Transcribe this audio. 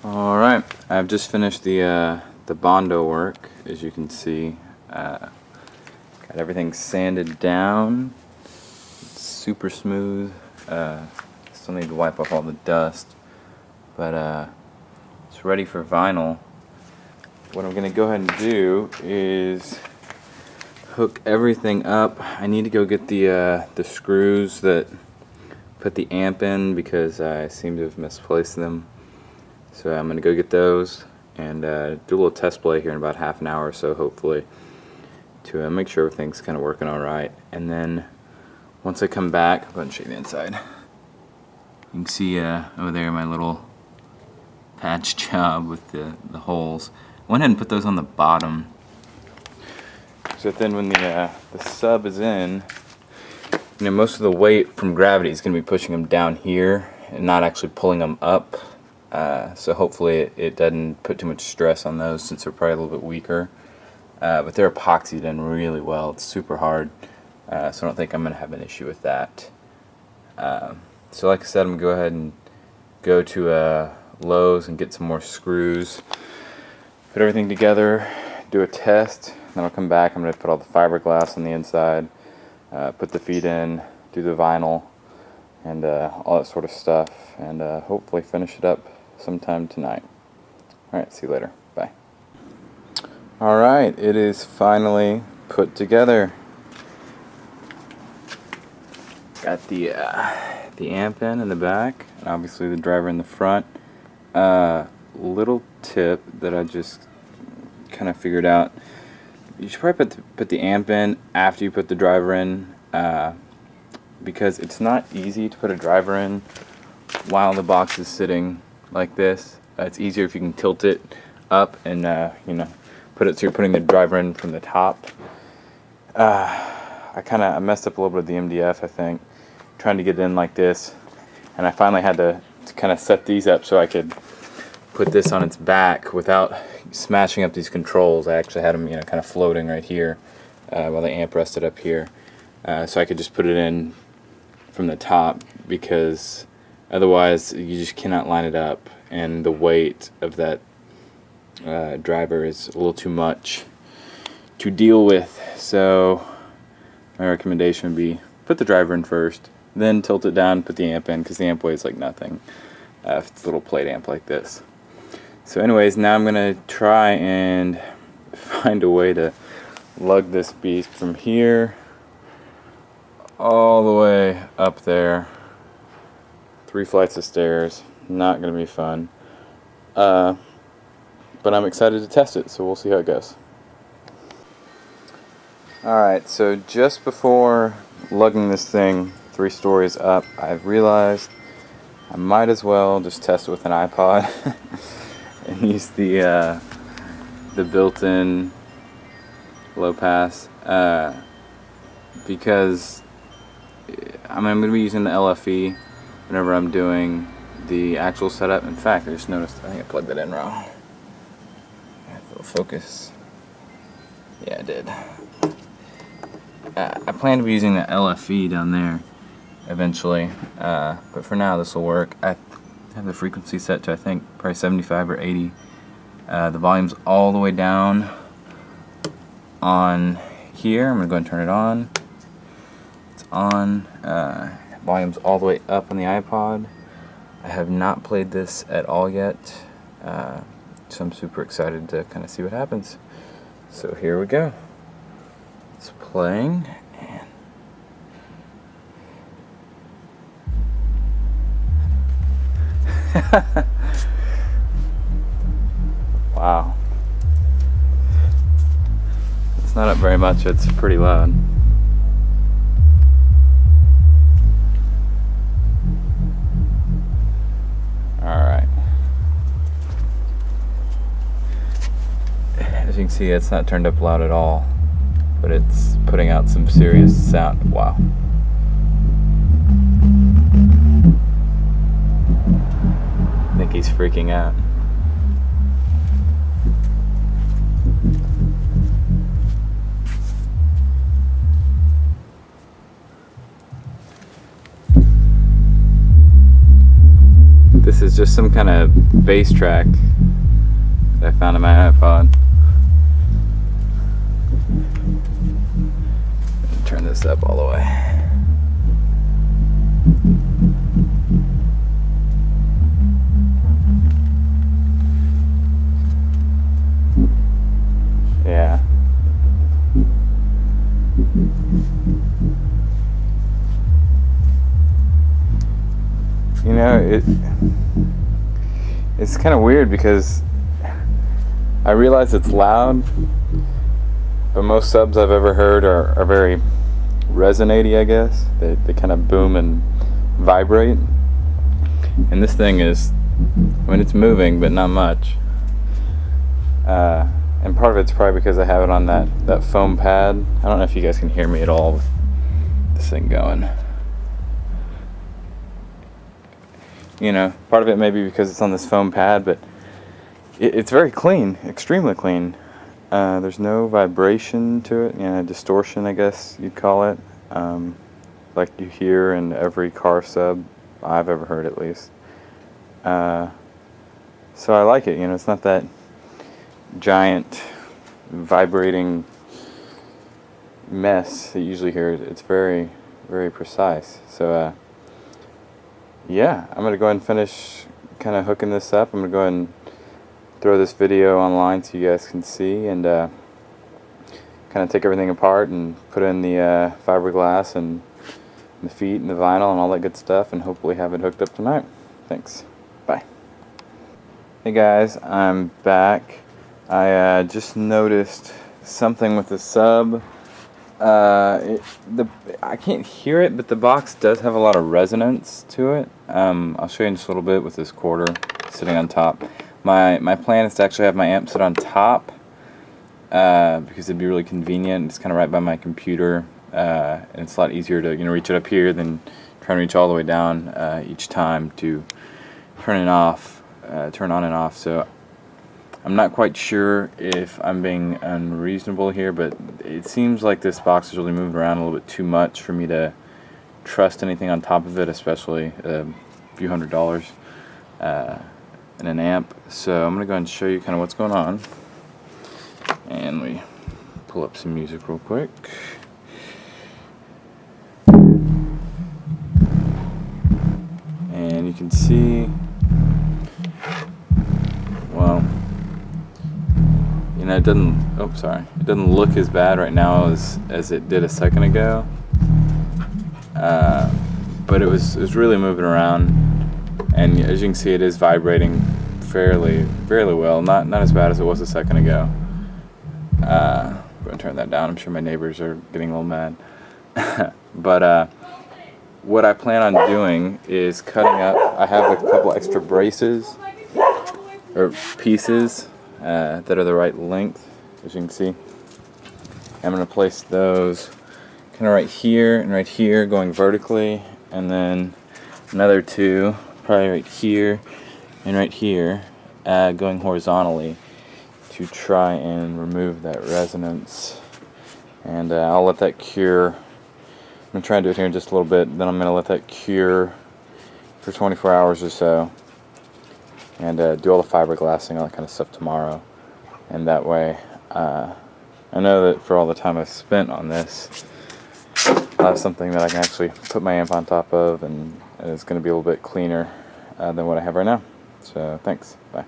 Alright, I've just finished the Bondo work, as you can see. Got everything sanded down. It's super smooth. Still need to wipe off all the dust, but it's ready for vinyl. What I'm going to go ahead and do is hook everything up. I need to go get the screws that put the amp in because I seem to have misplaced them. So I'm going to go get those and do a little test play here in about half an hour or so, hopefully, to make sure everything's kind of working alright. And then once I come back, I'll go ahead and show you the inside. You can see over there my little patch job with the holes. I went ahead and put those on the bottom, so that then when the sub is in, you know, most of the weight from gravity is going to be pushing them down here and not actually pulling them up. So hopefully it doesn't put too much stress on those since they're probably a little bit weaker. But they're epoxied in really well. It's super hard, so I don't think I'm going to have an issue with that. So like I said, I'm going to go ahead and go to Lowe's and get some more screws, put everything together, do a test, then I'll come back. I'm going to put all the fiberglass on the inside, put the feet in, do the vinyl, and all that sort of stuff, and hopefully finish it up sometime tonight. Alright, see you later. Bye. Alright, it is finally put together. Got the amp in the back, and obviously the driver in the front. Little tip that I just kind of figured out: you should probably put the amp in after you put the driver in, because it's not easy to put a driver in while the box is sitting like this. It's easier if you can tilt it up and you know, put it so you're putting the driver in from the top. I messed up a little bit of the MDF, I think, trying to get it in like this, and I finally had to kind of set these up so I could put this on its back without smashing up these controls. I actually had them, you know, kind of floating right here while the amp rested up here, so I could just put it in from the top, because otherwise you just cannot line it up, and the weight of that driver is a little too much to deal with. So my recommendation would be put the driver in first, then tilt it down, put the amp in, because the amp weighs like nothing if it's a little plate amp like this. So anyways, now I'm going to try and find a way to lug this beast from here all the way up there. 3 flights of stairs. Not going to be fun. But I'm excited to test it, so we'll see how it goes. Alright, so just before lugging this thing 3 stories up, I've realized I might as well just test it with an iPod and use the built-in low pass, because I'm going to be using the LFE whenever I'm doing the actual setup. In fact, I just noticed I think I plugged that in wrong. It'll focus. Yeah, I did. I plan to be using the LFE down there eventually, but for now this will work. I have the frequency set to, I think, probably 75 or 80. The volume's all the way down on here. I'm going to go and turn it on. It's on. Volume's all the way up on the iPod. I have not played this at all yet, so I'm super excited to kind of see what happens. So here we go. It's playing. Wow. It's not up very much, it's pretty loud. Alright. As you can see, it's not turned up loud at all, but it's putting out some serious sound. Wow. I think he's freaking out. This is is just some kind of bass track that I found in my iPod. Turn this up all the way. Yeah. You know, it's kind of weird because I realize it's loud, but most subs I've ever heard are very resonate-y, I guess. They kind of boom and vibrate. And this thing is, I mean, it's moving, but not much. And part of it's probably because I have it on that foam pad. I don't know if you guys can hear me at all with this thing going. You know, part of it may be because it's on this foam pad, but it's very clean, extremely clean. There's no vibration to it, you know, distortion, I guess you'd call it, like you hear in every car sub I've ever heard, at least. So I like it, you know, it's not that giant vibrating mess that you usually hear. It's very, very precise. So yeah, I'm gonna go ahead and finish kind of hooking this up. I'm gonna go ahead and throw this video online so you guys can see, and kind of take everything apart and put in the fiberglass and the feet and the vinyl and all that good stuff, and hopefully have it hooked up tonight. Thanks. Bye. Hey guys, I'm back. I just noticed something with the sub. I can't hear it, but the box does have a lot of resonance to it. I'll show you in just a little bit with this quarter sitting on top. My plan is to actually have my amp sit on top because it'd be really convenient. It's kind of right by my computer, and it's a lot easier to reach it up here than trying to reach all the way down each time to turn it off, turn on and off. So I'm not quite sure if I'm being unreasonable here, but it seems like this box is really moving around a little bit too much for me to trust anything on top of it, especially a few $100s in an amp. So I'm going to go ahead and show you kind of what's going on. And we pull up some music real quick. And you can see, well, you know, it doesn't look as bad right now as it did a second ago. But it was really moving around, and as you can see, it is vibrating fairly well. Not as bad as it was a second ago. I'm going to turn that down. I'm sure my neighbors are getting a little mad. But what I plan on doing is cutting up. I have a couple extra braces or pieces that are the right length, as you can see. I'm going to place those kind of right here and right here going vertically, and then another two probably right here and right here going horizontally to try and remove that resonance. And I'll let that cure. I'm going to try and do it here in just a little bit, then I'm going to let that cure for 24 hours or so, and do all the fiberglassing, all that kind of stuff tomorrow. And that way, I know that for all the time I've spent on this, I'll have something that I can actually put my amp on top of, and it's going to be a little bit cleaner than what I have right now. So thanks. Bye.